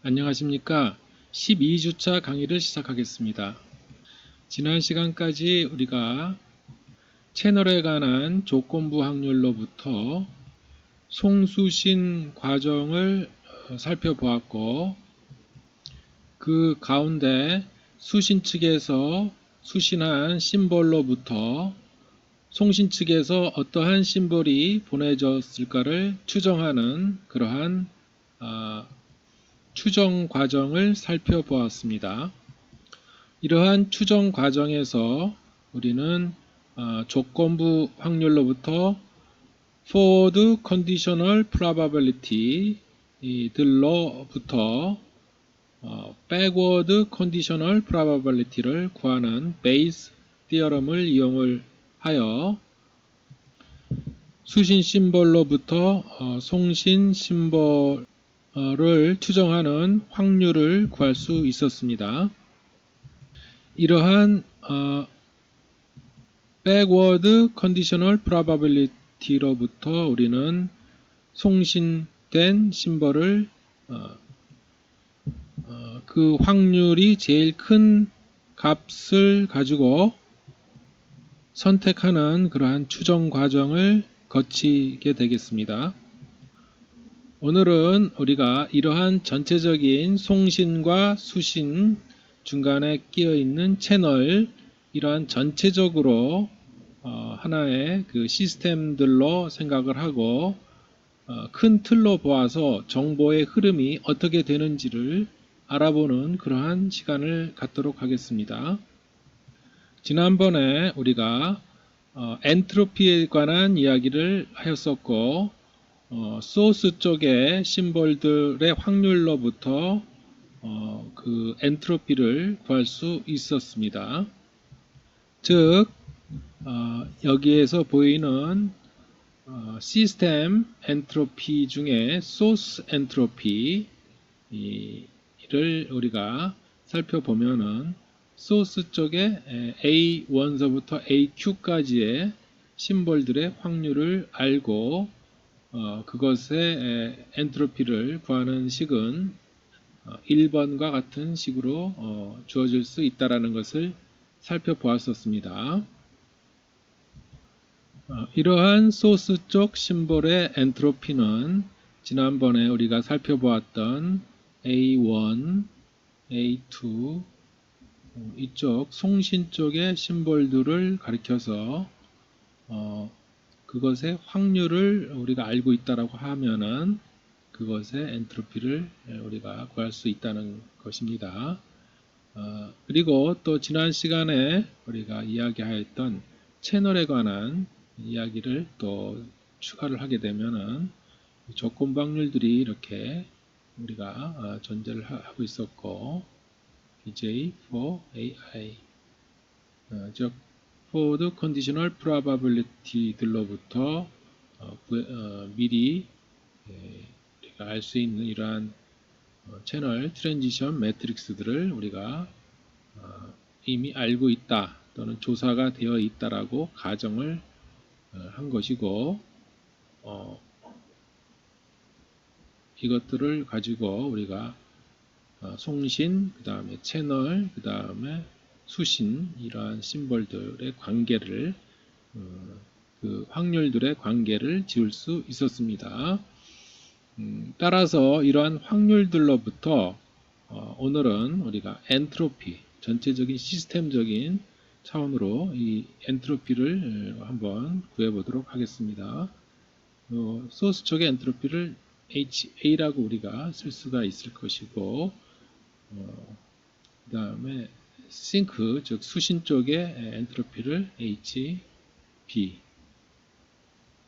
안녕하십니까. 12주차 강의를 시작하겠습니다. 지난 시간까지 우리가 채널에 관한 조건부 확률로부터 송수신 과정을 살펴보았고, 그 가운데 수신 측에서 수신한 심볼로부터 송신 측에서 어떠한 심볼이 보내졌을까를 추정하는 그러한 추정 과정을 살펴보았습니다. 이러한 추정 과정에서 우리는 조건부 확률로부터 forward conditional probability 들로부터 backward conditional probability를 구하는 베이스 티어럼을 이용을 하여 수신 심볼로부터 송신 심볼을 추정하는 확률을 구할 수 있었습니다. 이러한 backward conditional probability로부터 우리는 송신된 심볼을 그 확률이 제일 큰 값을 가지고 선택하는 그러한 추정 과정을 거치게 되겠습니다. 오늘은 우리가 이러한 전체적인 송신과 수신 중간에 끼어 있는 채널, 이러한 전체적으로 하나의 그 시스템들로 생각을 하고 큰 틀로 보아서 정보의 흐름이 어떻게 되는지를 알아보는 그러한 시간을 갖도록 하겠습니다. 지난번에 우리가 엔트로피에 관한 이야기를 하였었고, 소스 쪽의 심볼들의 확률로부터 그 엔트로피를 구할 수 있었습니다. 즉 여기에서 보이는 시스템 엔트로피 중에 소스 엔트로피를 우리가 살펴보면은 소스 쪽에 A1서부터 AQ까지의 심볼들의 확률을 알고 그것의 엔트로피를 구하는 식은 1번과 같은 식으로 주어질 수 있다는 것을 살펴보았었습니다. 이러한 소스 쪽 심볼의 엔트로피는 지난번에 우리가 살펴보았던 A1, A2 이쪽 송신 쪽의 심볼들을 가리켜서 그것의 확률을 우리가 알고 있다라고 하면은 그것의 엔트로피를 우리가 구할 수 있다는 것입니다. 그리고 또 지난 시간에 우리가 이야기하였던 채널에 관한 이야기를 또 추가를 하게 되면은 조건부 확률들이 이렇게 우리가 존재를 하고 있었고, BJ for AI, 즉 forward conditional probability들로부터 미리 우리가 알 수 있는 이러한 채널 트랜지션 매트릭스들을 우리가 이미 알고 있다 또는 조사가 되어 있다라고 가정을 한 것이고, 이것들을 가지고 우리가 송신, 그 다음에 채널, 그 다음에 수신, 이러한 심볼들의 관계를 그 확률들의 관계를 지을 수 있었습니다. 따라서 이러한 확률들로부터 오늘은 우리가 엔트로피, 전체적인 시스템적인 차원으로 이 엔트로피를 한번 구해보도록 하겠습니다. 소스 쪽의 엔트로피를 HA라고 우리가 쓸 수가 있을 것이고, 그 다음에 싱크, 즉 수신 쪽의 엔트로피를 HB,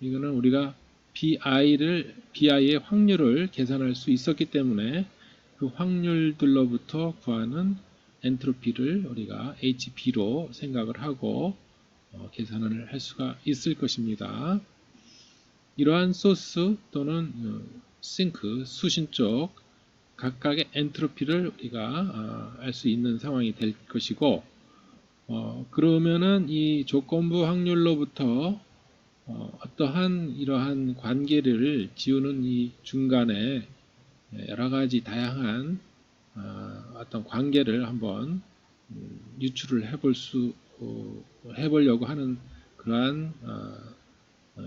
이거는 우리가 BI의 확률을 계산할 수 있었기 때문에 그 확률들로부터 구하는 엔트로피를 우리가 HB로 생각을 하고 계산을 할 수가 있을 것입니다. 이러한 소스 또는 싱크, 수신 쪽 각각의 엔트로피를 우리가 알 수 있는 상황이 될 것이고, 그러면은 이 조건부 확률로부터 어떠한 이러한 관계를 지우는 이 중간에 여러 가지 다양한 어떤 관계를 한번 유출을 해보려고 하는 그러한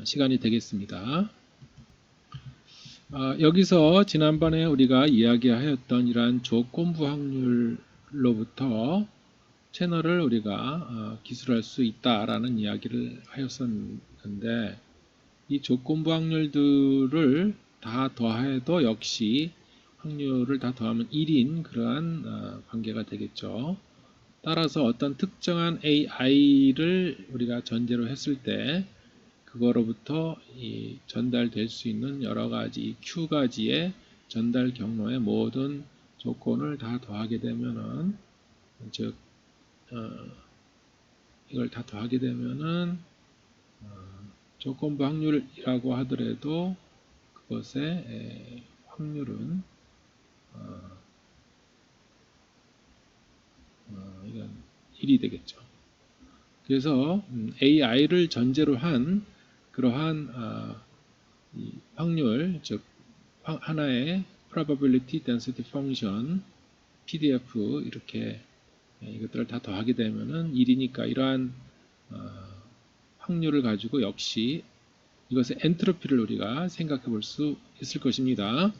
시간이 되겠습니다. 여기서 지난번에 우리가 이야기하였던 이러한 조건부 확률로부터 채널을 우리가 기술할 수 있다라는 이야기를 하였었는데, 이 조건부 확률들을 다 더해도 역시 확률을 다 더하면 1인 그러한 관계가 되겠죠. 따라서 어떤 특정한 AI를 우리가 전제로 했을 때 그거로부터 전달될 수 있는 여러 가지 Q가지의 전달 경로의 모든 조건을 다 더하게 되면은, 즉 이걸 다 더하게 되면은 조건부 확률이라고 하더라도 그것의 확률은 이건 1이 되겠죠. 그래서 AI를 전제로 한 그러한 이 확률, 즉 하나의 probability density function PDF 이렇게 이것들을 다 더하게 되면은 1이니까 이러한 확률을 가지고 역시 이것의 엔트로피를 우리가 생각해 볼 수 있을 것입니다.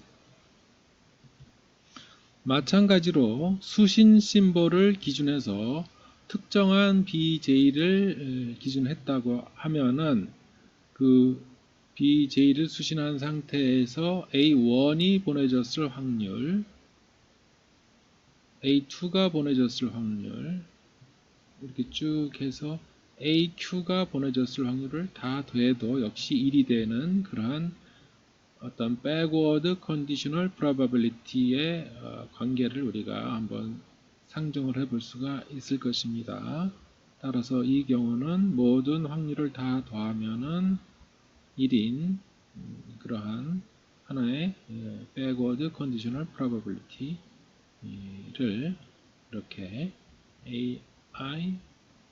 마찬가지로 수신 심볼을 기준해서 특정한 BJ를 기준했다고 하면은 그 BJ를 수신한 상태에서 A1이 보내졌을 확률, A2가 보내졌을 확률, 이렇게 쭉 해서 AQ가 보내졌을 확률을 다 더해도 역시 1이 되는 그러한 어떤 backward conditional probability의 관계를 우리가 한번 상정을 해볼 수가 있을 것입니다. 따라서 이 경우는 모든 확률을 다 더하면은 1인 그러한 하나의 backward conditional probability를 이렇게 AI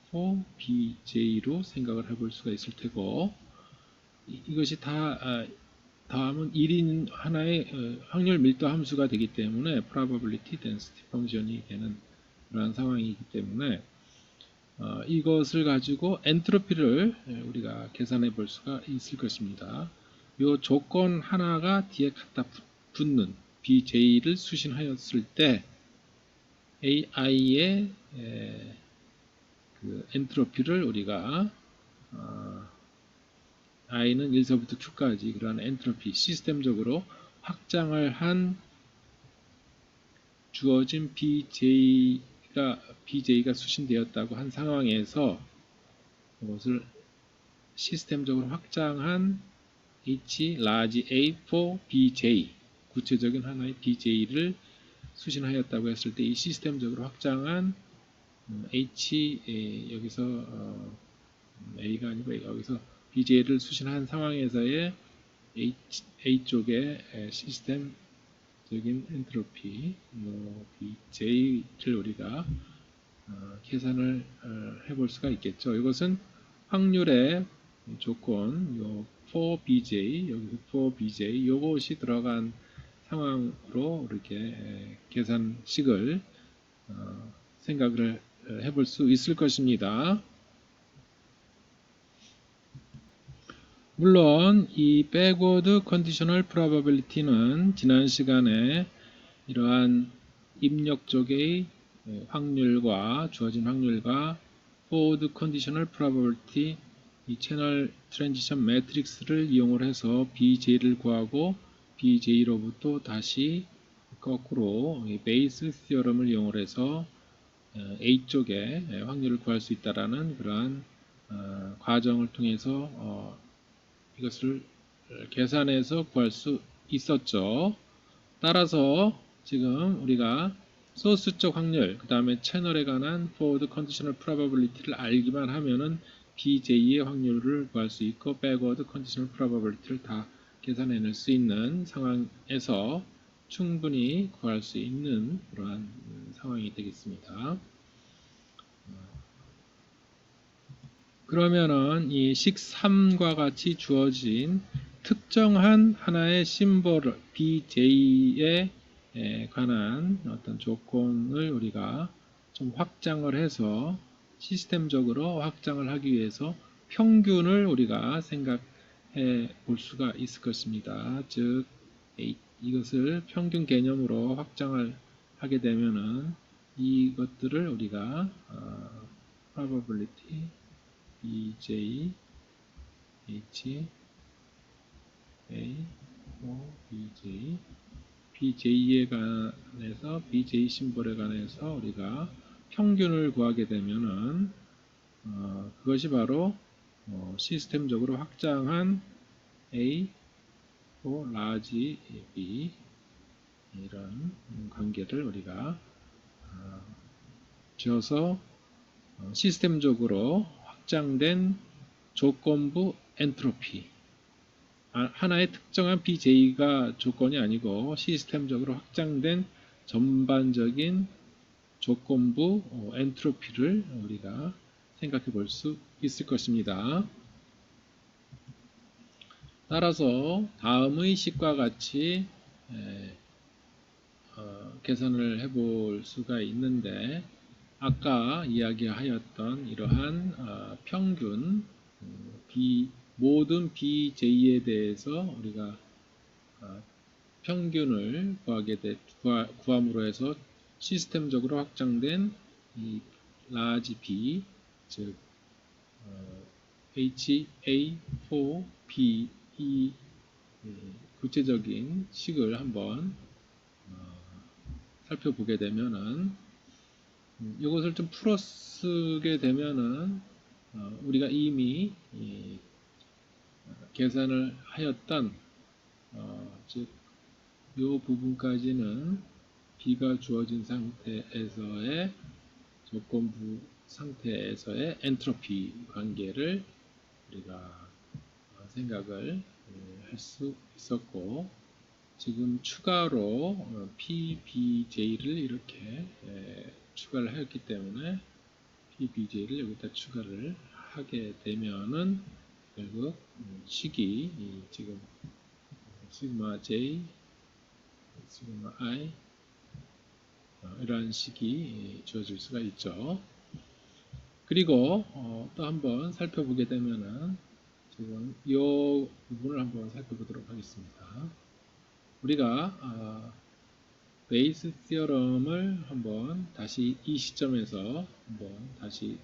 for BJ로 생각을 해볼 수가 있을 테고, 이것이 다 다음은 1인 하나의 확률 밀도 함수가 되기 때문에 probability density function이 되는 그러한 상황이기 때문에 이것을 가지고 엔트로피를 우리가 계산해 볼 수가 있을 것입니다. 이 조건 하나가 뒤에 갖다 붙는 BJ를 수신하였을 때 AI의 그 엔트로피를 우리가 I는 1서부터 Q까지 그러한 엔트로피 시스템적으로 확장을 한 주어진 BJ가 수신되었다고 한 상황에서 그것을 시스템적으로 확장한 H large A for BJ 구체적인 하나의 BJ를 수신하였다고 했을 때 이 시스템적으로 확장한 H 여기서 A가 아니고 여기서 BJ를 수신한 상황에서의 A 쪽의 시스템적인 엔트로피 BJ를 우리가 계산을 해볼 수가 있겠죠. 이것은 확률의 조건, for BJ, 여기서 for BJ, 이것이 들어간 상황으로 이렇게 계산식을 생각을 해볼 수 있을 것입니다. 물론 이 backward conditional probability는 지난 시간에 이러한 입력 쪽의 확률과 주어진 확률과 forward conditional probability 이 채널 트랜지션 매트릭스를 이용을 해서 BJ를 구하고 BJ로부터 다시 거꾸로 베이스 시어럼을 이용을 해서 A 쪽의 확률을 구할 수 있다라는 그러한 과정을 통해서 이것을 계산해서 구할 수 있었죠. 따라서 지금 우리가 소스 쪽 확률, 그 다음에 채널에 관한 forward conditional probability를 알기만 하면은 BJ의 확률을 구할 수 있고 backward conditional probability를 다 계산해낼 수 있는 상황에서 충분히 구할 수 있는 그러한 상황이 되겠습니다. 그러면은 이 식 3과 같이 주어진 특정한 하나의 심볼 BJ에 관한 어떤 조건을 우리가 좀 확장을 해서 시스템적으로 확장을 하기 위해서 평균을 우리가 생각해 볼 수가 있을 것입니다. 즉 이것을 평균 개념으로 확장을 하게 되면은 이것들을 우리가 probability BJ H A O BJ BJ에 관해서 BJ 심볼에 관해서 우리가 평균을 구하게 되면은 그것이 바로 시스템적으로 확장한 A 또 large B 이런 관계를 우리가 지어서 시스템적으로 확장된 조건부 엔트로피 하나의 특정한 BJ가 조건이 아니고 시스템적으로 확장된 전반적인 조건부 엔트로피를 우리가 생각해 볼 수 있을 것입니다. 따라서 다음의 식과 같이 계산을 해 볼 수가 있는데 아까 이야기하였던 이러한 평균 모든 BJ에 대해서 우리가 평균을 구함으로 해서 시스템적으로 확장된 이 large B, 즉 HA4B 이 구체적인 식을 한번 살펴보게 되면은 이것을 좀 풀어 쓰게 되면은 우리가 이미 계산을 하였던 즉 이 부분까지는 B가 주어진 상태에서의 조건부 상태에서의 엔트로피 관계를 우리가 생각을 할 수 있었고 지금 추가로 PBJ를 이렇게 추가를 하였기 때문에 PBJ를 여기다 추가를 하게 되면은 결국 식이 지금 시그마 J, 시그마 I 이러한 식이 주어질 수가 있죠. 그리고 또 한번 살펴보게 되면은 지금 이 부분을 한번 살펴보도록 하겠습니다. 우리가 베이스 시어럼을 한번 다시 이 시점에서 한번 다시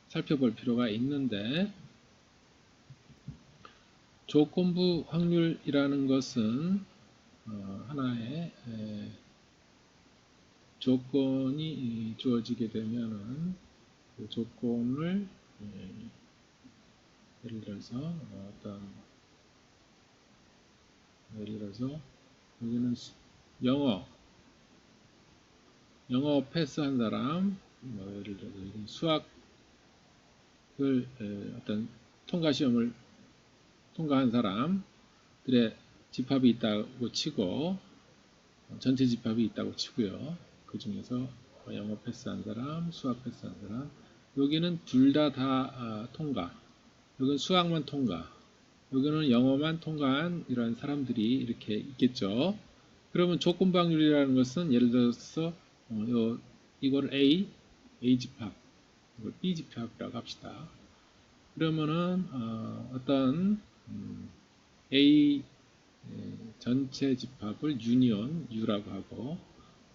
살펴볼 필요가 있는데 조건부 확률이라는 것은 하나의 조건이 주어지게 되면은 그 조건을 예를 들어서 여기는 영어 패스한 사람, 예를 들어서 수학을 어떤 통과 시험을 통과한 사람들의 집합이 있다고 치고 전체 집합이 있다고 치고요. 그 중에서 영어 패스한 사람, 수학 패스한 사람, 여기는 둘 다 통과, 여기는 수학만 통과, 여기는 영어만 통과한 이러한 사람들이 이렇게 있겠죠. 그러면 조건부 확률이라는 것은 예를 들어서 이걸 A 집합, 이걸 B 집합이라고 합시다. 그러면은 어떤 A 전체 집합을 유니온 U라고 하고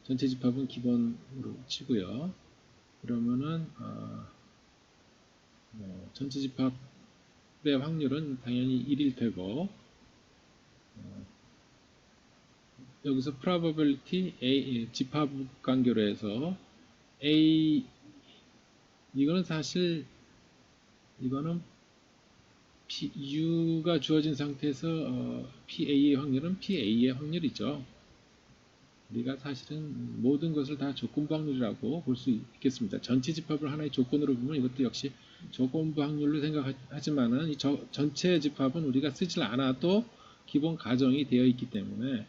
전체 집합은 기본으로 치고요. 그러면은 전체 집합의 확률은 당연히 1일 테고 여기서 probability A 집합 관계로 해서 A 이거는 사실 이거는 U가 주어진 상태에서 PA의 확률은 PA의 확률이죠. 우리가 사실은 모든 것을 다 조건부 확률이라고 볼 수 있겠습니다. 전체 집합을 하나의 조건으로 보면 이것도 역시 조건부 확률로 생각하지만은 이 전체 집합은 우리가 쓰질 않아도 기본 가정이 되어 있기 때문에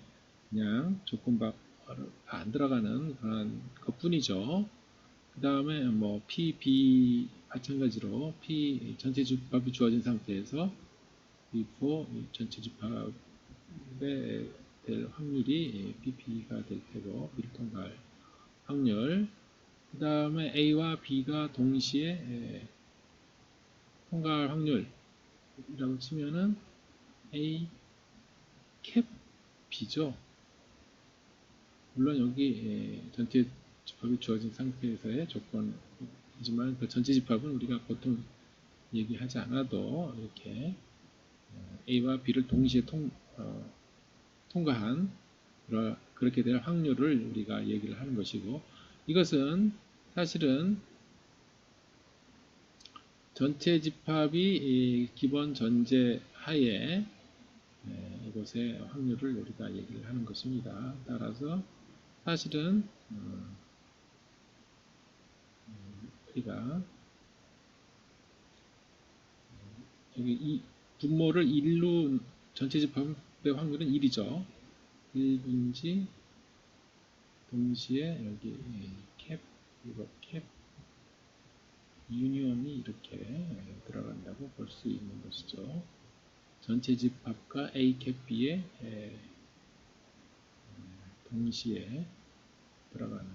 그냥 조건부 안 들어가는 그런 것뿐이죠. 그 다음에 뭐 P, B 마찬가지로 P 전체 집합이 주어진 상태에서 before 전체 집합에 될 확률이 BP가 될 테고 B를 통과할 확률. 그 다음에 A와 B가 동시에 통과할 확률이라고 치면은 A 캡 B죠. 물론 여기 전체 집합이 주어진 상태에서의 조건이지만 그 전체 집합은 우리가 보통 얘기하지 않아도 이렇게 A와 B를 동시에 통과한 그렇게 될 확률을 우리가 얘기를 하는 것이고, 이것은 사실은 전체 집합이 기본 전제 하에 이것의 확률을 우리가 얘기를 하는 것입니다. 따라서 사실은 우리가 여기 이 분모를 1로 전체 집합의 확률은 1이죠. 1분지 동시에 여기 캡, 이거 캡 유니온이 이렇게 들어간다고 볼 수 있는 것이죠. 전체 집합과 A 캡 B에 동시에 들어가는,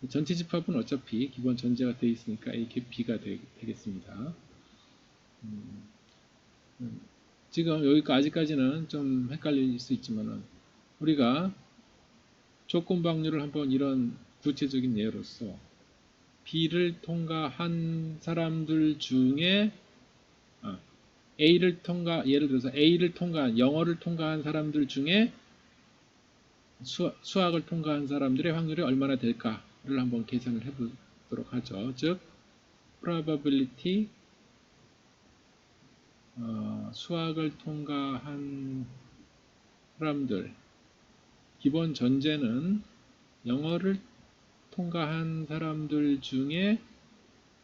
전체 집합은 어차피 기본 전제가 되어 있으니까 A 캡 B가 되겠습니다. 지금 여기까지는 좀 헷갈릴 수 있지만은 우리가 조건부 확률을 한번 이런 구체적인 예로서 B를 통과한 사람들 중에 예를 들어서 A를 통과한, 영어를 통과한 사람들 중에 수학을 통과한 사람들의 확률이 얼마나 될까를 한번 계산을 해보도록 하죠. 즉, probability 수학을 통과한 사람들, 기본 전제는 영어를 통과한 사람들 중에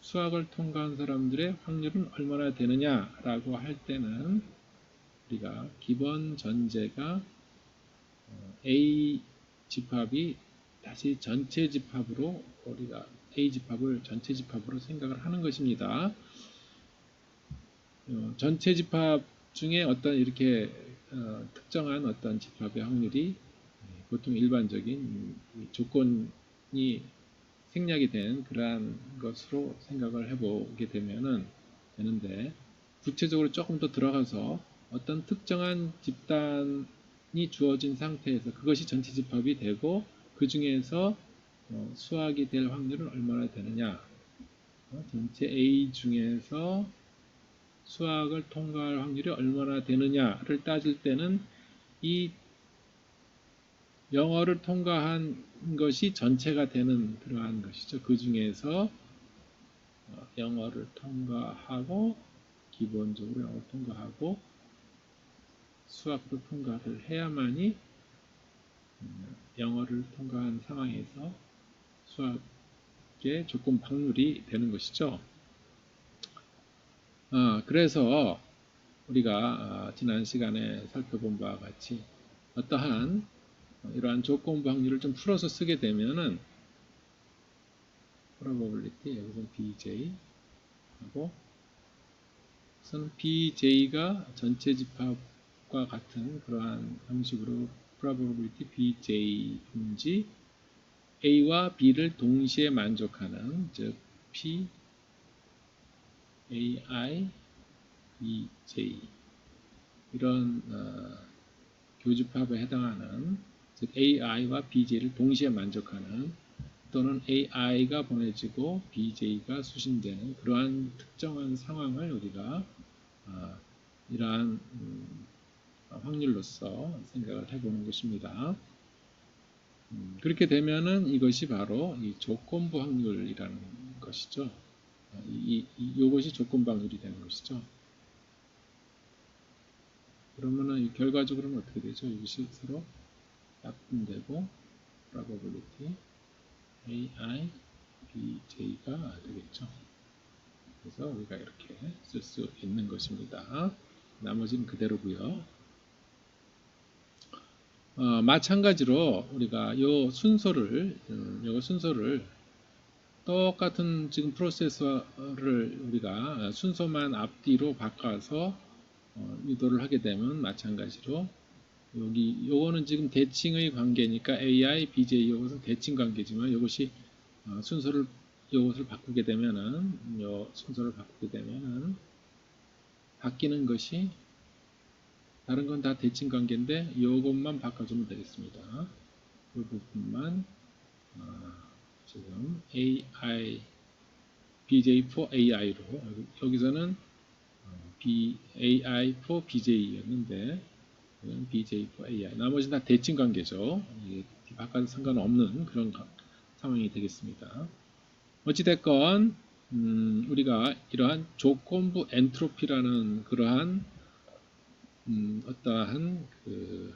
수학을 통과한 사람들의 확률은 얼마나 되느냐라고 할 때는 우리가 기본 전제가 A 집합이 다시 전체 집합으로, 우리가 A 집합을 전체 집합으로 생각을 하는 것입니다. 전체 집합 중에 어떤 이렇게 특정한 어떤 집합의 확률이 보통 일반적인 조건이 생략이 된 그러한 것으로 생각을 해보게 되는데, 구체적으로 조금 더 들어가서 어떤 특정한 집단이 주어진 상태에서 그것이 전체 집합이 되고 그 중에서 수학이 될 확률은 얼마나 되느냐, 전체 A 중에서 수학을 통과할 확률이 얼마나 되느냐를 따질 때는 이 영어를 통과한 것이 전체가 되는 그러한 것이죠. 그 중에서 영어를 통과하고, 기본적으로 영어를 통과하고 수학도 통과를 해야만이 영어를 통과한 상황에서 수학의 조건 확률이 되는 것이죠. 그래서 우리가 지난 시간에 살펴본 바와 같이 어떠한 이러한 조건부 확률을 좀 풀어서 쓰게 되면은 probability, 여기서는 BJ 하고, 우선 BJ가 전체 집합과 같은 그러한 형식으로 probability BJ 분지 A와 B를 동시에 만족하는, 즉 P AI BJ 이런 교집합에 해당하는, 즉 AI와 BJ를 동시에 만족하는, 또는 AI가 보내지고 BJ가 수신되는 그러한 특정한 상황을 우리가 이러한 확률로서 생각을 해보는 것입니다. 그렇게 되면은 이것이 바로 이 조건부 확률이라는 것이죠. 이것이 조건부 확률이 되는 것이죠. 그러면은 결과적으로는 어떻게 되죠? 이것이 서로 약분되고 probability AI BJ가 되겠죠. 그래서 우리가 이렇게 쓸 수 있는 것입니다. 나머지는 그대로고요. 마찬가지로 우리가 이 순서를 똑같은 지금 프로세서를 우리가 순서만 앞뒤로 바꿔서 유도를 하게 되면 마찬가지로 여기 요거는 지금 대칭의 관계니까 AI, BJ 요것은 대칭 관계지만 요것이 순서를 요것을 바꾸게 되면은 요 순서를 바꾸게 되면은 바뀌는 것이 다른 건 다 대칭 관계인데 요것만 바꿔주면 되겠습니다. 이 부분만 지금 AI, BJ for AI로 여기서는 AI for BJ였는데 BJ for AI 나머지는 다 대칭 관계죠. 이게 바꿔도 상관없는 그런 상황이 되겠습니다. 어찌됐건 우리가 이러한 조건부 엔트로피라는 그러한 어떠한 그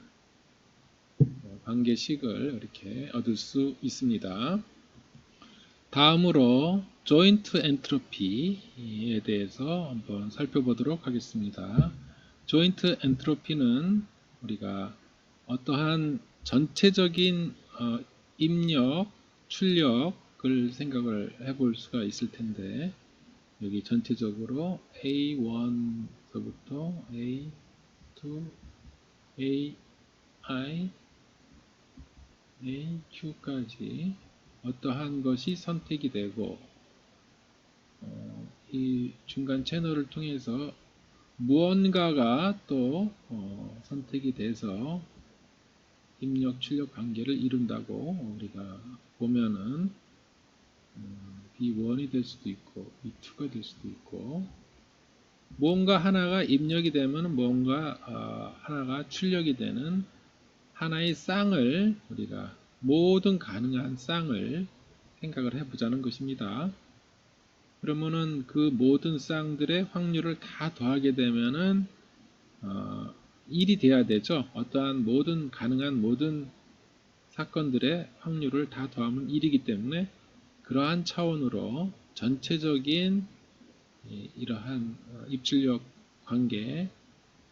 관계식을 이렇게 얻을 수 있습니다. 다음으로 조인트 엔트로피에 대해서 한번 살펴보도록 하겠습니다. 조인트 엔트로피는 우리가 어떠한 전체적인 입력, 출력을 생각을 해볼 수가 있을 텐데 여기 전체적으로 A1서부터 A2, AI, AQ까지 어떠한 것이 선택이 되고 이 중간 채널을 통해서 무언가가 또 선택이 돼서 입력 출력 관계를 이룬다고 우리가 보면은 B1이 될 수도 있고 B2가 될 수도 있고 뭔가 하나가 입력이 되면 뭔가 하나가 출력이 되는 하나의 쌍을 우리가 모든 가능한 쌍을 생각을 해보자는 것입니다. 그러면은 그 모든 쌍들의 확률을 다 더하게 되면은 1이 돼야 되죠. 어떠한 모든 가능한 모든 사건들의 확률을 다 더하면 1이기 때문에 그러한 차원으로 전체적인 이러한 입출력 관계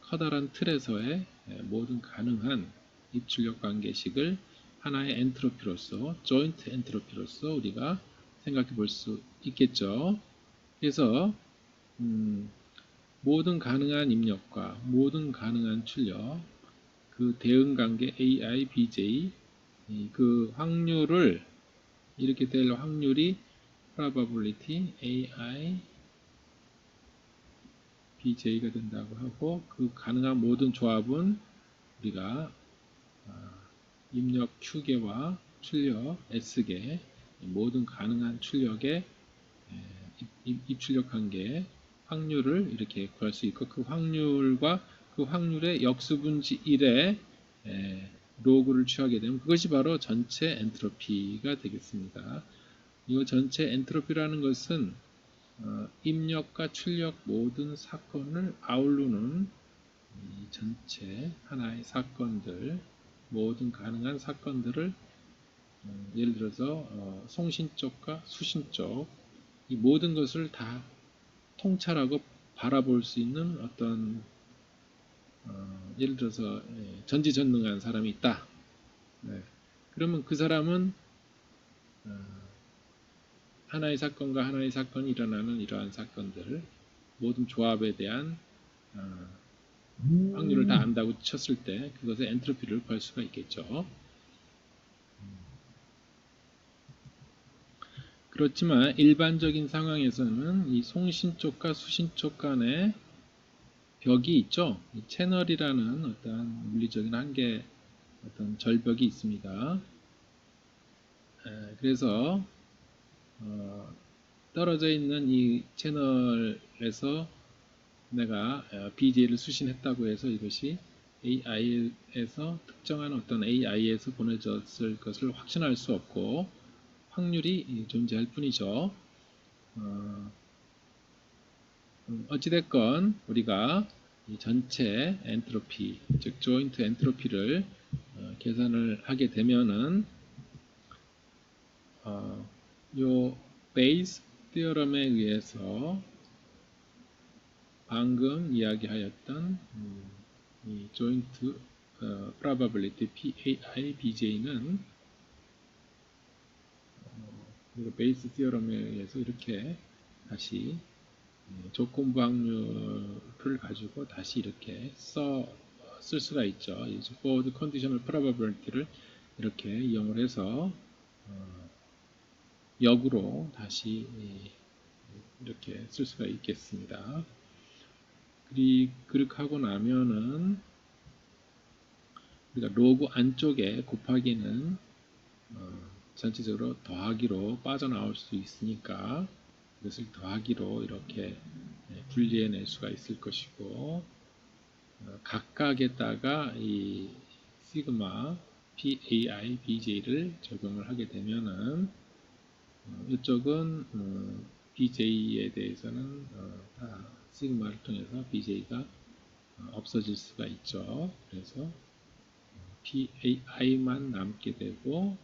커다란 틀에서의 모든 가능한 입출력 관계식을 하나의 엔트로피로서 조인트 엔트로피로서 우리가 생각해 볼 수 있겠죠. 그래서 모든 가능한 입력과 모든 가능한 출력 그 대응 관계 AI, BJ 그 확률을 이렇게 될 확률이 probability AI, BJ가 된다고 하고 그 가능한 모든 조합은 우리가 입력 Q개와 출력 S개 모든 가능한 출력의 입출력 관계 확률을 이렇게 구할 수 있고 그 확률과 그 확률의 역수분지 1에 로그를 취하게 되면 그것이 바로 전체 엔트로피가 되겠습니다. 이 전체 엔트로피라는 것은 입력과 출력 모든 사건을 아우르는 이 전체 하나의 사건들 모든 가능한 사건들을 예를 들어서 송신 쪽과 수신 쪽 이 모든 것을 다 통찰하고 바라볼 수 있는 어떤 예를 들어서 전지전능한 사람이 있다. 네. 그러면 그 사람은 하나의 사건과 하나의 사건이 일어나는 이러한 사건들 모든 조합에 대한 확률을 다 안다고 쳤을 때 그것의 엔트로피를 구할 수가 있겠죠. 그렇지만 일반적인 상황에서는 이 송신 쪽과 수신 쪽 간에 벽이 있죠. 이 채널이라는 어떤 물리적인 한계, 어떤 절벽이 있습니다. 그래서 떨어져 있는 이 채널에서 내가 BJ를 수신했다고 해서 이것이 AI에서 특정한 어떤 AI에서 보내졌을 것을 확신할 수 없고 확률이 존재할 뿐이죠. 어찌됐건 우리가 이 전체 엔트로피, 즉 조인트 엔트로피를 계산을 하게 되면은 요 베이스 티어럼에 의해서 방금 이야기하였던 이 조인트 probability PAI, BJ는 베이스 티어럼에 의해서 이렇게 다시 조건부 확률을 가지고 다시 이렇게 쓸 수가 있죠. forward conditional probability를 이렇게 이용을 해서 역으로 다시 이렇게 쓸 수가 있겠습니다. 그렇게 하고 나면은 우리가 로그 안쪽에 곱하기는 전체적으로 더하기로 빠져나올 수 있으니까 이것을 더하기로 이렇게 분리해낼 수가 있을 것이고, 각각에다가 이 시그마 PAI, BJ를 적용을 하게 되면은 이쪽은 BJ에 대해서는 다 시그마를 통해서 BJ가 없어질 수가 있죠. 그래서 PAI만 남게 되고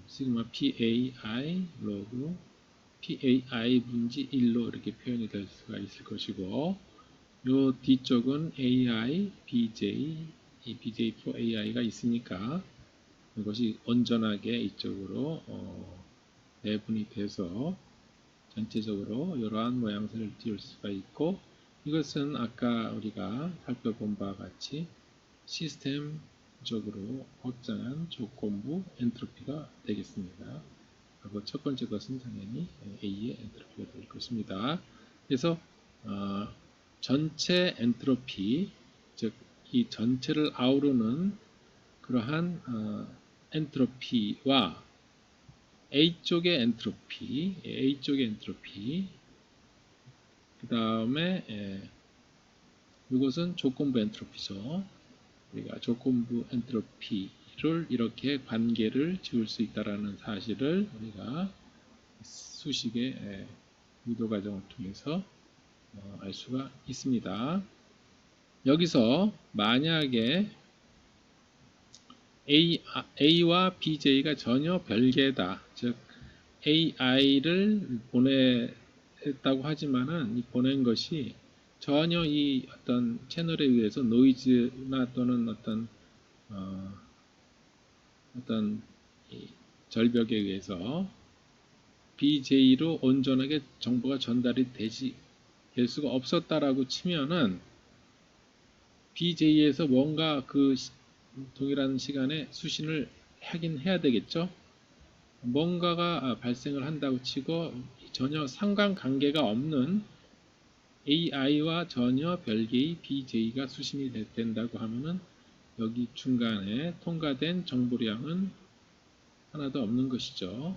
시그마 PAI 로그 PAI 분지 1로 이렇게 표현이 될 수가 있을 것이고, 요 뒤쪽은 AI, BJ, BJ 프로 AI가 있으니까 이것이 온전하게 이쪽으로 배분이 돼서 전체적으로 이러한 모양새를 띄울 수가 있고, 이것은 아까 우리가 살펴본 바와 같이 시스템적으로 확장한 조건부 엔트로피가 되겠습니다. 그리고 첫 번째 것은 당연히 A의 엔트로피가 될 것입니다. 그래서 전체 엔트로피, 즉 이 전체를 아우르는 그러한 엔트로피와 A쪽의 엔트로피, 그 다음에 이것은 조건부 엔트로피죠. 우리가 조건부 엔트로피를 이렇게 관계를 지을 수 있다는 사실을 우리가 수식의 유도 과정을 통해서 알 수가 있습니다. 여기서 만약에 A와 BJ가 전혀 별개다, 즉 AI를 보냈다고 하지만은 이 보낸 것이 전혀 이 어떤 채널에 의해서 노이즈나 또는 어떤 절벽에 의해서 BJ로 온전하게 정보가 전달이 될 수가 없었다라고 치면은 BJ에서 뭔가 그 동일한 시간에 수신을 하긴 해야 되겠죠. 뭔가가 발생을 한다고 치고 전혀 상관관계가 없는 AI와 전혀 별개의 BJ가 수신이 된다고 하면은 여기 중간에 통과된 정보량은 하나도 없는 것이죠.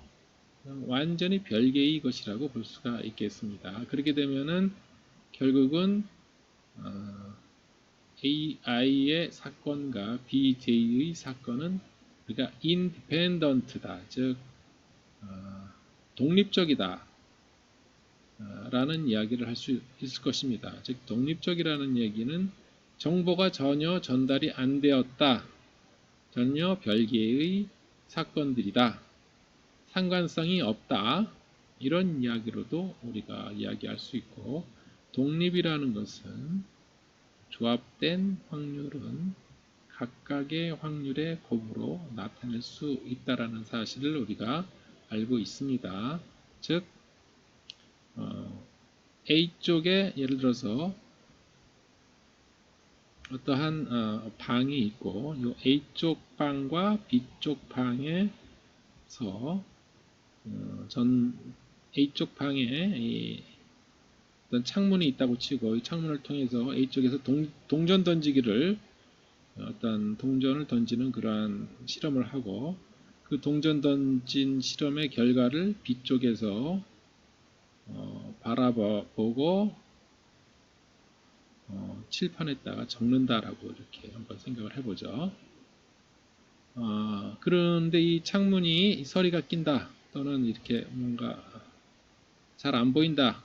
완전히 별개의 것이라고 볼 수가 있겠습니다. 그렇게 되면은 결국은 AI의 사건과 BJ의 사건은 우리가 independent다, 즉 독립적이다 라는 이야기를 할 수 있을 것입니다. 즉 독립적이라는 얘기는 정보가 전혀 전달이 안 되었다, 전혀 별개의 사건들이다, 상관성이 없다, 이런 이야기로도 우리가 이야기할 수 있고, 독립이라는 것은 조합된 확률은 각각의 확률의 곱으로 나타낼 수 있다는 사실을 우리가 알고 있습니다. 즉 A쪽에 예를 들어서 어떠한 방이 있고, 이 A쪽 방과 B쪽 방에서 A쪽 방에 어떤 창문이 있다고 치고, 이 창문을 통해서 A쪽에서 동전 던지기를 어떤 동전을 던지는 그러한 실험을 하고, 그 동전 던진 실험의 결과를 B쪽에서 바라보고 칠판에다가 적는다라고 이렇게 한번 생각을 해보죠. 그런데 이 창문이 서리가 낀다, 또는 이렇게 뭔가 잘 안 보인다,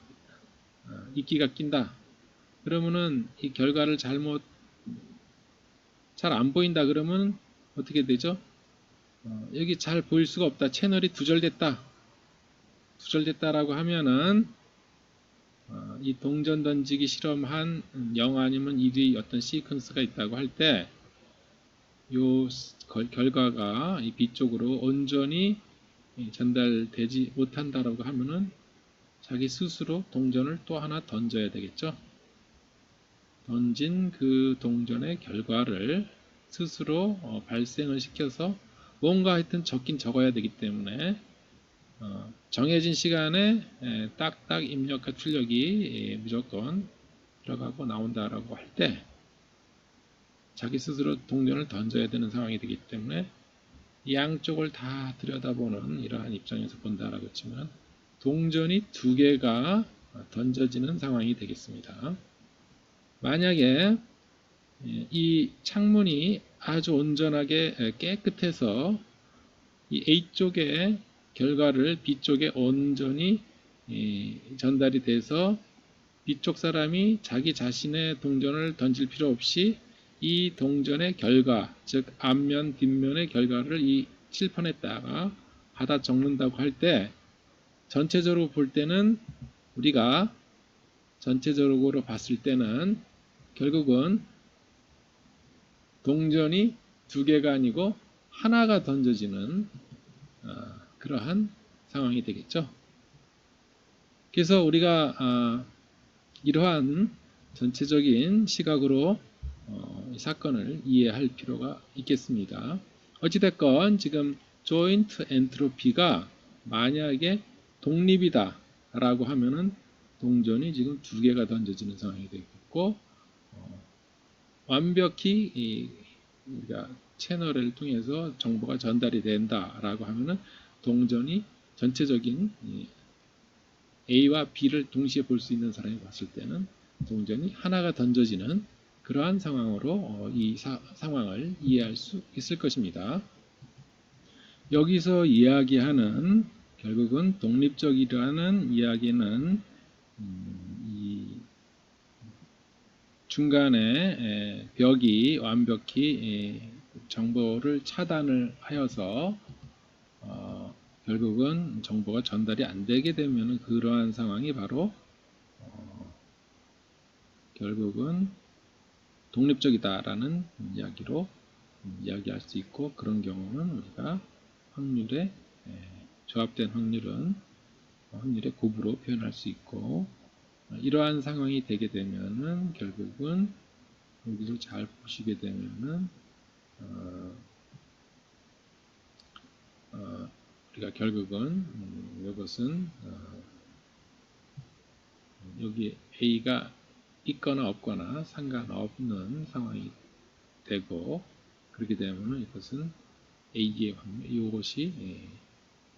이끼가 낀다, 그러면은 이 결과를 잘 안 보인다 그러면 어떻게 되죠? 여기 잘 보일 수가 없다, 채널이 두절됐다라고 하면은 이 동전 던지기 실험한 0 아니면 1의 어떤 시퀀스가 있다고 할 때 요 결과가 이 B쪽으로 온전히 전달되지 못한다라고 하면은 자기 스스로 동전을 또 하나 던져야 되겠죠. 던진 그 동전의 결과를 스스로 발생을 시켜서 뭔가 하여튼 적긴 적어야 되기 때문에 정해진 시간에 딱딱 입력과 출력이 무조건 들어가고 나온다라고 할 때 자기 스스로 동전을 던져야 되는 상황이 되기 때문에 양쪽을 다 들여다보는 이러한 입장에서 본다라고 했지만 동전이 두 개가 던져지는 상황이 되겠습니다. 만약에 이 창문이 아주 온전하게 깨끗해서 이 A쪽의 결과를 B쪽에 온전히 전달이 돼서 B쪽 사람이 자기 자신의 동전을 던질 필요 없이 이 동전의 결과, 즉 앞면, 뒷면의 결과를 이 칠판에다가 받아 적는다고 할 때 전체적으로 볼 때는 우리가 전체적으로 봤을 때는 결국은 동전이 두 개가 아니고 하나가 던져지는 그러한 상황이 되겠죠. 그래서 우리가 이러한 전체적인 시각으로 이 사건을 이해할 필요가 있겠습니다. 어찌됐건 지금 조인트 엔트로피가 만약에 독립이다 라고 하면은 동전이 지금 두 개가 던져지는 상황이 되겠고 완벽히 우리가 채널을 통해서 정보가 전달이 된다라고 하면은 동전이 전체적인 A와 B를 동시에 볼 수 있는 사람이 봤을 때는 동전이 하나가 던져지는 그러한 상황으로 이 상황을 이해할 수 있을 것입니다. 여기서 이야기하는 결국은 독립적이라는 이야기는 이 중간에 벽이 완벽히 정보를 차단을 하여서 결국은 정보가 전달이 안 되게 되면 그러한 상황이 바로 결국은 독립적이다라는 이야기로 이야기할 수 있고 그런 경우는 우리가 확률의 조합된 확률은 확률의 곱으로 표현할 수 있고 이러한 상황이 되게 되면은 결국은 여기를 잘 보시게 되면은 우리가 결국은 이것은 여기 A가 있거나 없거나 상관없는 상황이 되고 그렇게 되면 이것은 A의 확률 이것이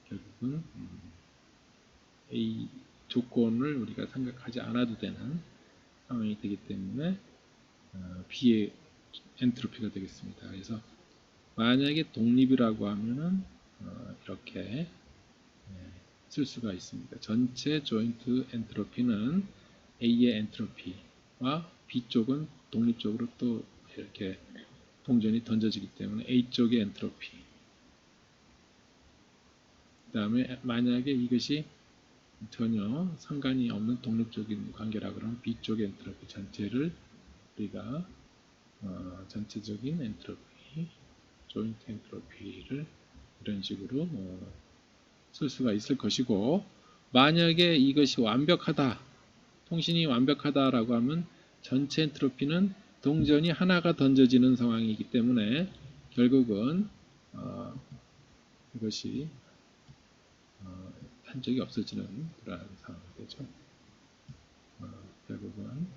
결국은 A 조건을 우리가 생각하지 않아도 되는 상황이 되기 때문에 B의 엔트로피가 되겠습니다. 그래서 만약에 독립이라고 하면은 이렇게 쓸 수가 있습니다. 전체 조인트 엔트로피는 A의 엔트로피와 B쪽은 독립적으로 또 이렇게 동전이 던져지기 때문에 A쪽의 엔트로피 그 다음에 만약에 이것이 전혀 상관이 없는 독립적인 관계라 그러면 B쪽의 엔트로피 전체를 우리가 전체적인 엔트로피, 조인트 엔트로피를 이런 식으로 쓸 수가 있을 것이고 만약에 이것이 완벽하다, 통신이 완벽하다라고 하면 전체 엔트로피는 동전이 하나가 던져지는 상황이기 때문에 결국은 이것이 한적이 없어지는 그러한 상황이 되죠. 결국은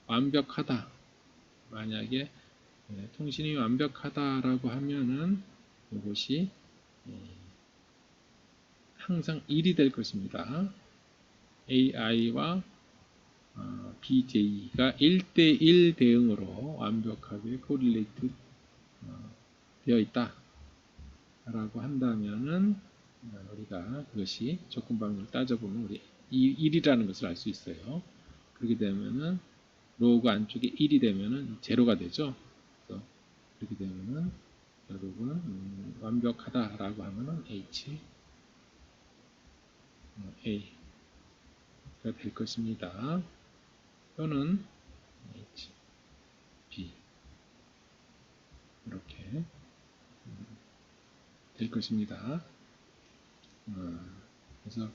완벽하다. 만약에 통신이 완벽하다라고 하면은 이것이 항상 1이 될 것입니다. AI와 BJ가 1대1 대응으로 완벽하게 코릴레이트 되어 있다 라고 한다면은 우리가 그것이 조건방정을 따져보면 우리 1이라는 것을 알 수 있어요. 그렇게 되면은 로그 안쪽에 1이 되면은 제로가 되죠. 그래서 그렇게 되면은 결국은 완벽하다라고 하면은 H A가 될 것입니다. 또는 H B 이렇게 될 것입니다. 그래서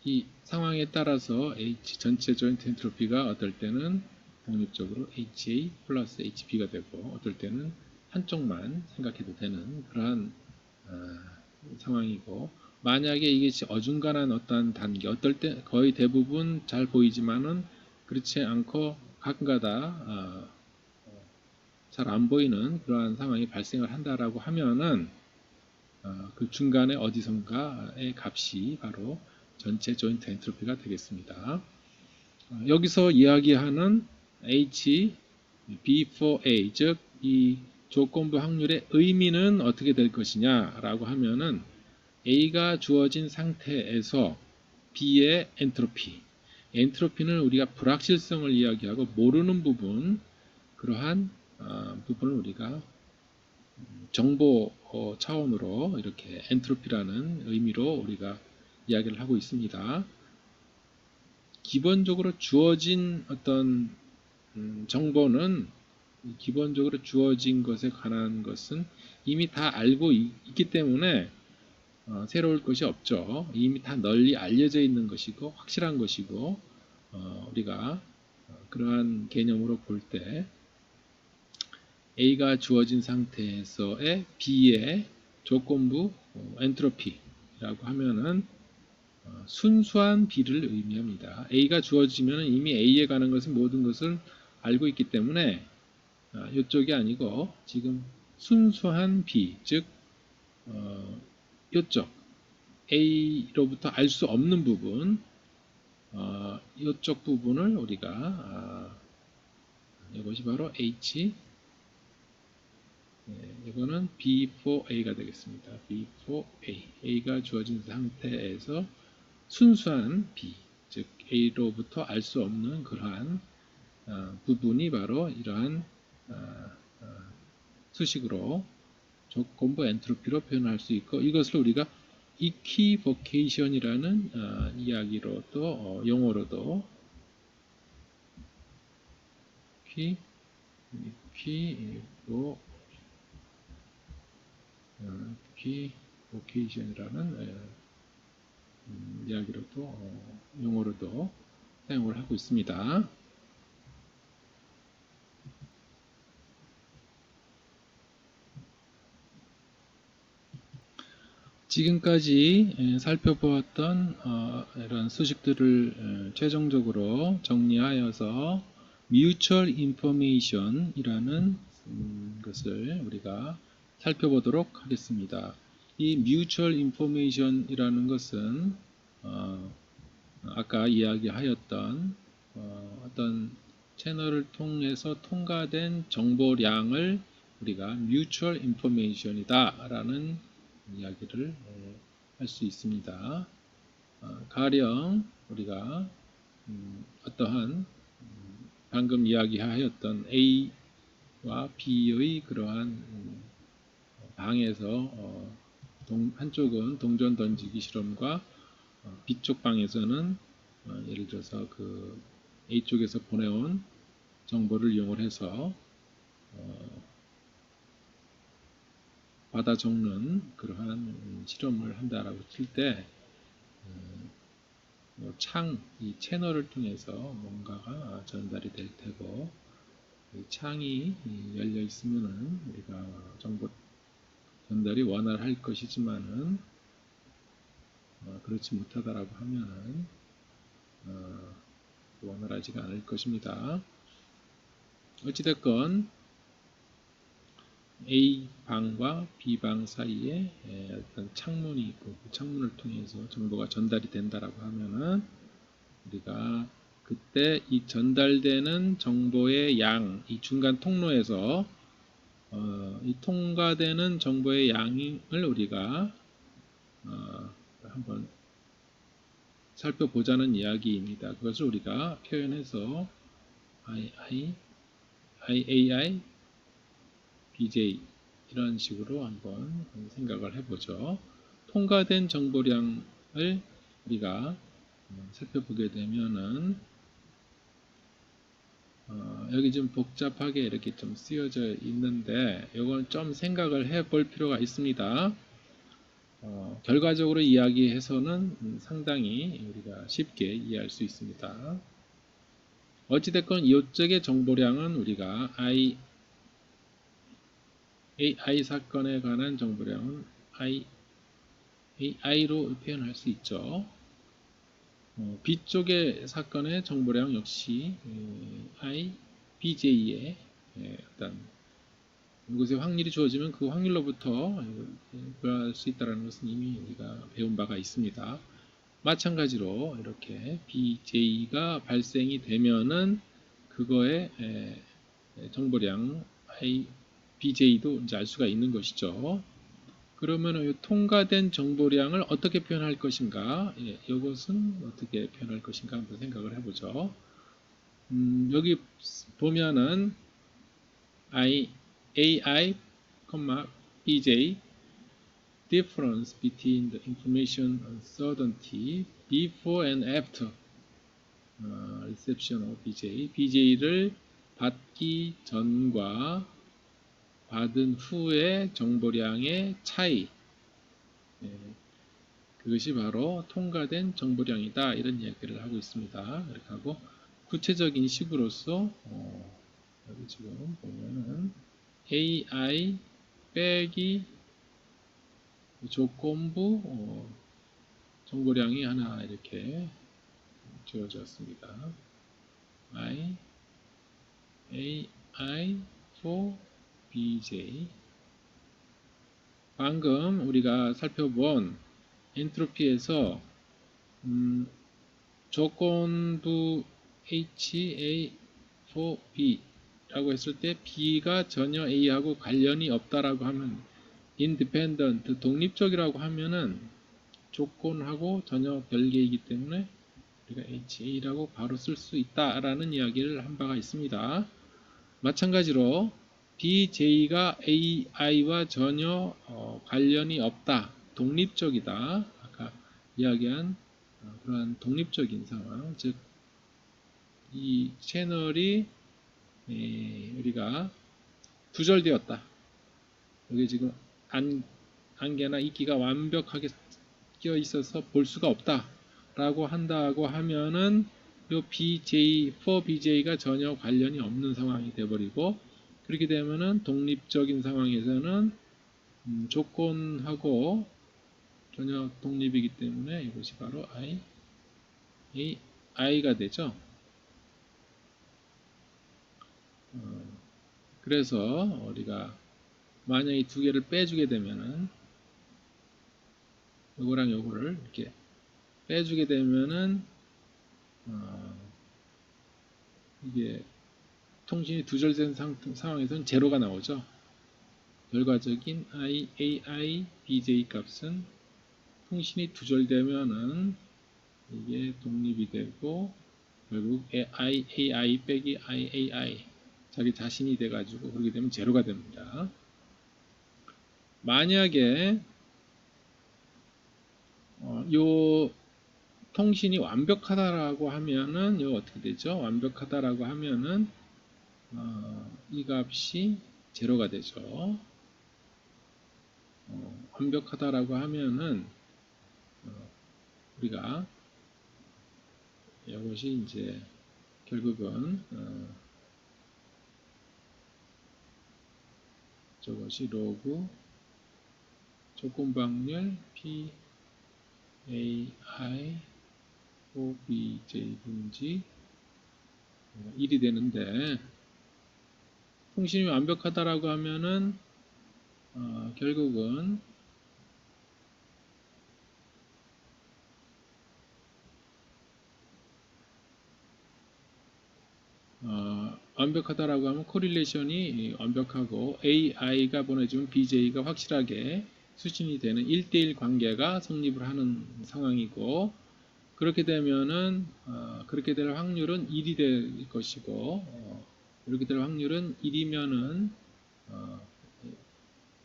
이 상황에 따라서 H 전체 조인트 엔트로피가 어떨 때는 독립적으로 HA 플러스 HB가 되고 어떨 때는 한쪽만 생각해도 되는 그러한 상황이고, 만약에 이게 어중간한 어떠한 단계, 어떨 때 거의 대부분 잘 보이지만은 그렇지 않고 가끔가다 잘 안 보이는 그러한 상황이 발생을 한다라고 하면은 그 중간에 어디선가의 값이 바로 전체 조인트 엔트로피가 되겠습니다. 여기서 이야기하는 H, B4A, 즉 이 조건부 확률의 의미는 어떻게 될 것이냐라고 하면은 A가 주어진 상태에서 B의 엔트로피는 우리가 불확실성을 이야기하고 모르는 부분, 그러한 부분을 우리가 정보 차원으로 이렇게 엔트로피라는 의미로 우리가 이야기를 하고 있습니다. 기본적으로 주어진 어떤 정보는 기본적으로 주어진 것에 관한 것은 이미 다 알고 있기 때문에 새로울 것이 없죠. 이미 다 널리 알려져 있는 것이고 확실한 것이고, 우리가 그러한 개념으로 볼 때 A가 주어진 상태에서의 B의 조건부 엔트로피라고 하면은 순수한 B를 의미합니다. A가 주어지면 이미 A에 관한 것은 모든 것을 알고 있기 때문에 이쪽이 아니고 지금 순수한 B, 즉 이쪽 A로부터 알 수 없는 부분, 이쪽 부분을 우리가 이것이 바로 H, 이거는 B4A가 되겠습니다. B4A, A가 주어진 상태에서 순수한 B, 즉 A로부터 알 수 없는 그러한 부분이 바로 이러한 수식으로 조건부 엔트로피로 표현할 수 있고, 이것을 우리가 이퀴보케이션이라는 이야기로 또 용어로도 이퀴보케이션이라는 이야기로도 용어로도 사용을 하고 있습니다. 지금까지 살펴보았던 이런 수식들을 최종적으로 정리하여서 Mutual Information이라는 것을 우리가 살펴보도록 하겠습니다. 이 Mutual Information이라는 것은 아까 이야기하였던 어떤 채널을 통해서 통과된 정보량을 우리가 Mutual Information이다 라는 이야기를 할 수 있습니다. 가령 우리가 어떠한 방금 이야기하였던 A와 B의 그러한 방에서 한쪽은 동전 던지기 실험과 B쪽 방에서는 예를 들어서 그 A쪽에서 보내온 정보를 이용해서 받아 적는 그러한 실험을 한다라고 칠 때 이 채널을 통해서 뭔가가 전달이 될 테고, 이 창이 열려 있으면은 우리가 정보 전달이 원활할 것이지만은 그렇지 못하다라고 하면은 원활하지가 않을 것입니다. 어찌됐건 A방과 B방 사이에 어떤 창문이 있고 그 창문을 통해서 정보가 전달이 된다라고 하면은 우리가 그때 이 전달되는 정보의 양, 이 중간 통로에서 이 통과되는 정보의 양을 우리가 한번 살펴보자는 이야기입니다. 그것을 우리가 표현해서 IAI, BJ 이런 식으로 한번 생각을 해보죠. 통과된 정보량을 우리가 살펴보게 되면은 여기 좀 복잡하게 이렇게 좀 쓰여져 있는데 이건 좀 생각을 해볼 필요가 있습니다. 결과적으로 이야기해서는 상당히 우리가 쉽게 이해할 수 있습니다. 어찌됐건 이쪽의 정보량은 우리가 AI 사건에 관한 정보량은 AI로 표현할 수 있죠. B쪽의 사건의 정보량 역시 BJ의 어떤 이곳에 확률이 주어지면 그 확률로부터 구할 수 있다는 것은 이미 우리가 배운 바가 있습니다. 마찬가지로 이렇게 BJ가 발생이 되면은 그거의 정보량 BJ도 이제 알 수가 있는 것이죠. 그러면 통과된 정보량을 어떻게 표현할 것인가? 이것은 어떻게 표현할 것인가 한번 생각을 해보죠. 여기 보면은 AI, BJ difference between the information uncertainty before and after reception of BJ. BJ를 받기 전과 받은 후의 정보량의 차이. 그것이 바로 통과된 정보량이다. 이런 이야기를 하고 있습니다. 이렇게 하고 구체적인 식으로서 여기 지금 보면은 AI 빼기 조건부 정보량이 하나 이렇게 주어졌습니다. AI for BJ. 방금 우리가 살펴본 엔트로피에서 조건부 HA4B 라고 했을 때 B가 전혀 A하고 관련이 없다라고 하면 independent, 독립적이라고 하면은 조건하고 전혀 별개이기 때문에 우리가 HA라고 바로 쓸 수 있다라는 이야기를 한 바가 있습니다. 마찬가지로 BJ가 AI와 전혀 관련이 없다, 독립적이다. 아까 이야기한 그러한 독립적인 상황, 즉 이 채널이 우리가 두절되었다. 여기 지금 안개나 이끼가 완벽하게 끼어 있어서 볼 수가 없다 라고 한다고 하면은 이 BJ, for BJ가 전혀 관련이 없는 상황이 되어버리고, 그렇게 되면은 독립적인 상황에서는 조건하고 전혀 독립이기 때문에 이것이 바로 I가 되죠. 그래서 우리가 만약에 이 두 개를 빼주게 되면은 요거랑 요거를 이렇게 빼주게 되면은 이게 통신이 두절된 상황에서는 제로가 나오죠. 결과적인 AI BJ 값은 통신이 두절되면은 이게 독립이 되고 결국 AI 빼기 IAI 자기 자신이 돼가지고 그렇게 되면 제로가 됩니다. 만약에 요 통신이 완벽하다라고 하면은 요 어떻게 되죠? 완벽하다라고 하면은 이 값이 제로가 되죠. 완벽하다라고 하면은 우리가 이것이 이제 결국은 저것이 로그 조건부 확률 PAI OBJ 분지 1이 되는데, 통신이 완벽하다라고 하면은 결국은 완벽하다라고 하면 코릴레이션이 완벽하고 AI가 보내주면 BJ가 확실하게 수신이 되는 1대1 관계가 성립을 하는 상황이고, 그렇게 되면은 그렇게 될 확률은 1이 될 것이고, 이렇게 될 확률은 1이면은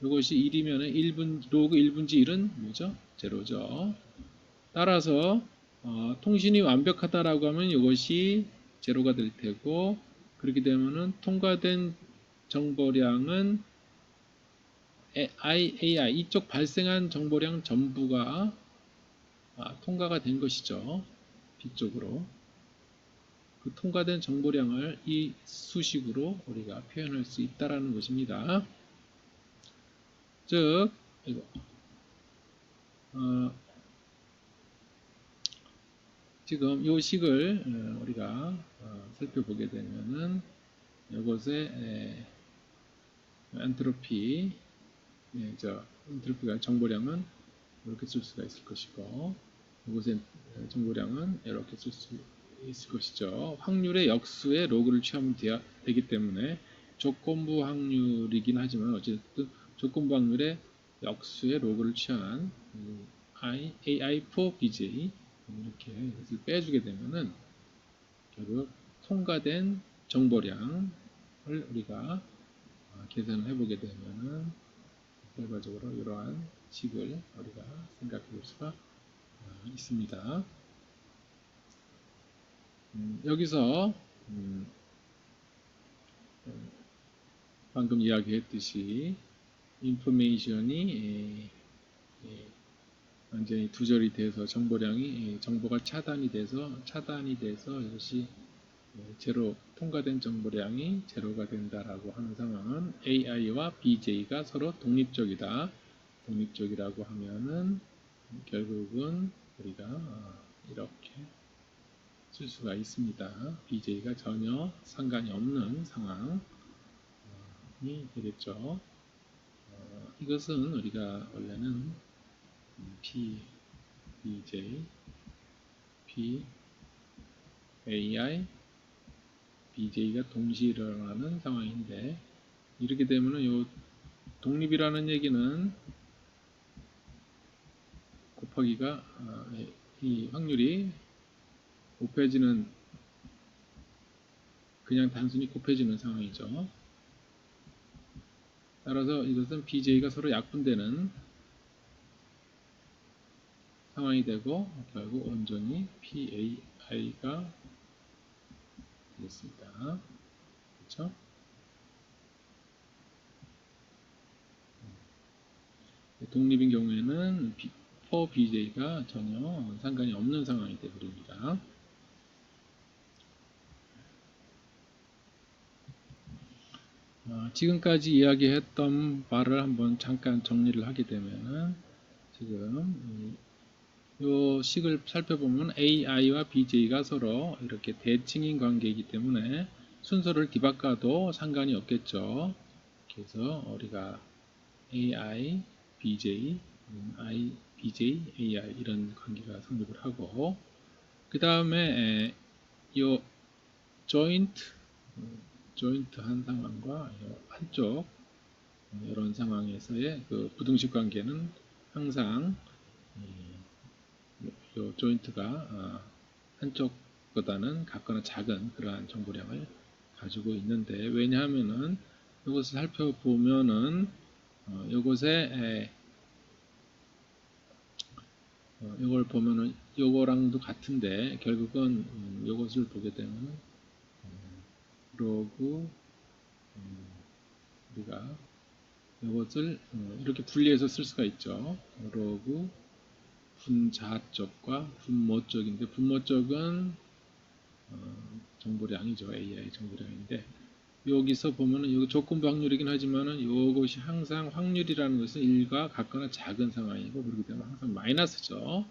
이것이 1이면은 1분 로그 1분지 1은 뭐죠? 제로죠. 따라서 통신이 완벽하다라고 하면 이것이 제로가 될 테고, 그렇게 되면은 통과된 정보량은 AI 이쪽 발생한 정보량 전부가 통과가 된 것이죠. B쪽으로. 그 통과된 정보량을 이 수식으로 우리가 표현할 수 있다라는 것입니다. 즉, 이거, 지금 이 식을 우리가 살펴보게 되면은 이것의 엔트로피, 엔트로피가 정보량은 이렇게 쓸 수가 있을 것이고, 이것의 정보량은 이렇게 쓸 수 있을 것이죠. 확률의 역수의 로그를 취하면 되기 때문에 조건부 확률이긴 하지만 어쨌든 조건부 확률의 역수의 로그를 취한 AI4 BJ 이렇게 이것을 빼주게 되면은 결국 통과된 정보량을 우리가 계산을 해보게 되면은 결과적으로 이러한 식을 우리가 생각해 볼 수가 있습니다. 여기서 방금 이야기했듯이 인포메이션이 완전히 두절이 돼서 정보가 차단이 돼서 이것이 제로 통과된 정보량이 제로가 된다라고 하는 상황은 AI와 BJ가 서로 독립적이다. 독립적이라고 하면은 결국은 우리가 이렇게 쓸 수가 있습니다. BJ가 전혀 상관이 없는 상황이 되겠죠. 이것은 우리가 원래는 P, BJ, P, AI, BJ가 동시에 일어나는 상황인데 이렇게 되면은 요 독립이라는 얘기는 곱하기가 이 확률이 곱해지는 그냥 단순히 곱해지는 상황이죠. 따라서 이것은 BJ가 서로 약분되는 상황이 되고 결국 온전히 PAI가 되겠습니다. 그렇죠? 독립인 경우에는 4BJ가 전혀 상관이 없는 상황이 되어버립니다. 지금까지 이야기했던 바를 한번 잠깐 정리를 하게 되면은 지금 이 식을 살펴보면 AI와 BJ가 서로 이렇게 대칭인 관계이기 때문에 순서를 뒤바꿔도 상관이 없겠죠. 그래서 우리가 AI, BJ, BJ, AI 이런 관계가 성립을 하고 그 다음에 이 조인트한 상황과 한쪽 이런 상황에서의 그 부등식 관계는 항상 이 조인트가 한쪽보다는 같거나 작은 그러한 정보량을 가지고 있는데 왜냐하면은 이것을 살펴보면은 이것에 이걸 보면은 요거랑도 같은데 결국은 이것을 보게 되면 로그 우리가 이것을 이렇게 분리해서 쓸 수가 있죠. 로그 분자 쪽과 분모 쪽인데 분모 쪽은 정보량이죠. AI 정보량인데 여기서 보면은 여기 조건부 확률이긴 하지만은 이것이 항상 확률이라는 것은 1과 같거나 작은 상황이고 그렇기 때문에 항상 마이너스죠.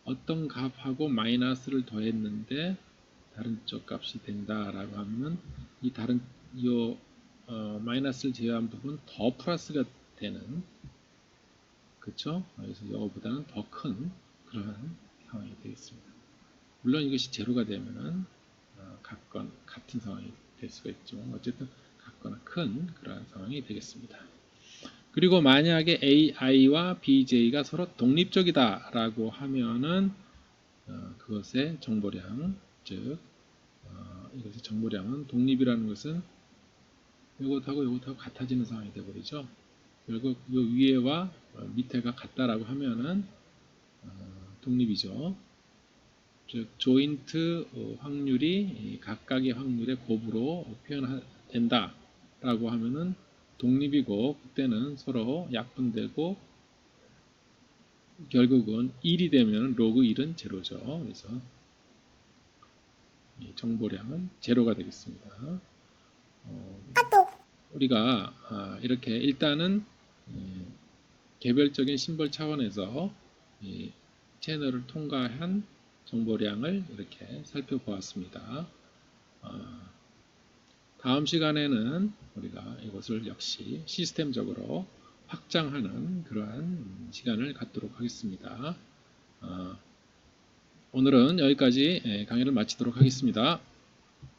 어떤 값하고 마이너스를 더했는데 다른 쪽 값이 된다라고 하면 이 다른 마이너스를 제외한 부분 더 플러스가 되는 그렇죠? 그래서 이거보다는 더 큰 그러한 상황이 되겠습니다. 물론 이것이 제로가 되면은 같은 상황이 될 수가 있지만 어쨌든 같거나 큰 그러한 상황이 되겠습니다. 그리고 만약에 AI와 BJ가 서로 독립적이다 라고 하면은 그것의 정보량 즉 이것의 정보량은 독립이라는 것은 이것하고 같아지는 상황이 되어버리죠. 결국 이 위에와 밑에가 같다라고 하면은 독립이죠. 즉 조인트 확률이 각각의 확률의 곱으로 표현된다 라고 하면은 독립이고 그때는 서로 약분되고 결국은 1이 되면 로그 1은 제로죠. 그래서 이 정보량은 제로가 되겠습니다. 우리가 이렇게 일단은 개별적인 심벌 차원에서 이 채널을 통과한 정보량을 이렇게 살펴보았습니다. 다음 시간에는 우리가 이것을 역시 시스템적으로 확장하는 그러한 시간을 갖도록 하겠습니다. 오늘은 여기까지 강의를 마치도록 하겠습니다.